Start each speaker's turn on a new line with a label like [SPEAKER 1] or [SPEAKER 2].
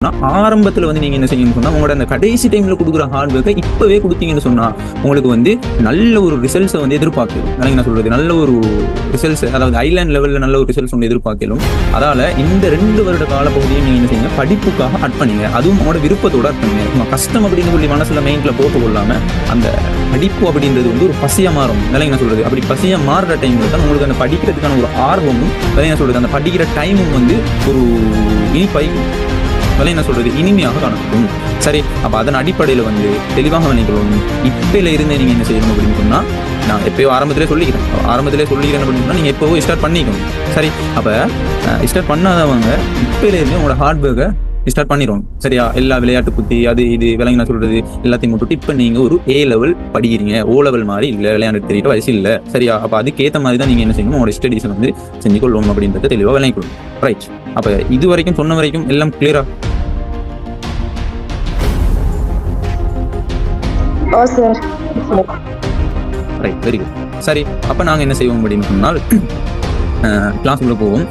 [SPEAKER 1] ஆரம்பத்தில் வந்து நீங்கள் என்ன செய்யணும்னு சொன்னால் உங்களோட அந்த கடைசி டைமில் கொடுக்குற ஹார்ட் ஒர்க்கை இப்போவே கொடுத்தீங்கன்னு சொன்னால் உங்களுக்கு வந்து நல்ல ஒரு ரிசல்ட்ஸை வந்து எதிர்பார்க்கணும். அதனால் என்ன சொல்கிறது, நல்ல ஒரு ரிசல்ட்ஸ், அதாவது ஐலேண்ட் லெவலில் நல்ல ஒரு ரிசல்ட்ஸ் வந்து எதிர்பார்க்கலும். அதால் இந்த 2 வருட காலப்பகுதியை நீங்கள் என்ன செய்யுங்க, படிப்புக்காக அட் பண்ணிங்க. அதுவும் உங்களோட விருப்பத்தோடு அட் பண்ணுங்க. நம்ம கஷ்டம் அப்படின்னு சொல்லி மனசில் மைண்டில் போட்டு கொள்ளாமல் அந்த படிப்பு அப்படின்றது வந்து ஒரு பசியாக மாறும். அதனால் என்ன சொல்கிறது, அப்படி பசியாக மாறுற டைமில் தான் உங்களுக்கு அந்த படிக்கிறதுக்கான ஒரு ஆர்வமும், அதனால் என்ன சொல்கிறது, அந்த படிக்கிற டைமும் வந்து ஒரு இனிப்பை என்ன சொல்றது இனிமையாக காணப்படும். சரி, அப்ப அதன் அடிப்படையில் வந்து தெளிவாக நினைக்கணும். இப்பையில இருந்து நீங்க என்ன செய்யணும் அப்படின்னு சொன்னா, நான் எப்பயோ ஆரம்பத்திலே சொல்லிக்கிறேன் அப்படின்னு சொன்னா நீங்க எப்போவோ ஸ்டார்ட் பண்ணிக்கணும். சரி, அப்ப ஸ்டார்ட் பண்ணாதவங்க இப்பையில இருந்து உங்களோட ஹார்ட் ஒர்க்கை ஸ்டார்ட் பண்ணிடும். சரியா, எல்லா விளையாட்டு புத்தி அது இது விலங்கி நான் சொல்றது எல்லாத்தையும் விட்டுட்டு இப்ப நீங்க ஒரு A லெவல் படிக்கிறீங்க. O லெவல் மாதிரி இல்ல, விளையாண்டு தெரியிட்ட வயசு இல்ல. சரியா, அப்ப அதுக்கேற்ற மாதிரி தான் நீங்க என்ன செய்யணும், உங்களோட ஸ்டடீஸ் வந்து செஞ்சு கொள்ளும் அப்படின்றத தெளிவாக விளங்கிக்கணும். ரைட், அப்ப இது வரைக்கும் சொன்ன வரைக்கும் எல்லாம் கிளியரா? Right, very good. சரி, அப்ப நாங்க என்ன செய்வோம் அப்படின்னு சொன்னால் கிளாஸ்க்குள்ள போவோம்.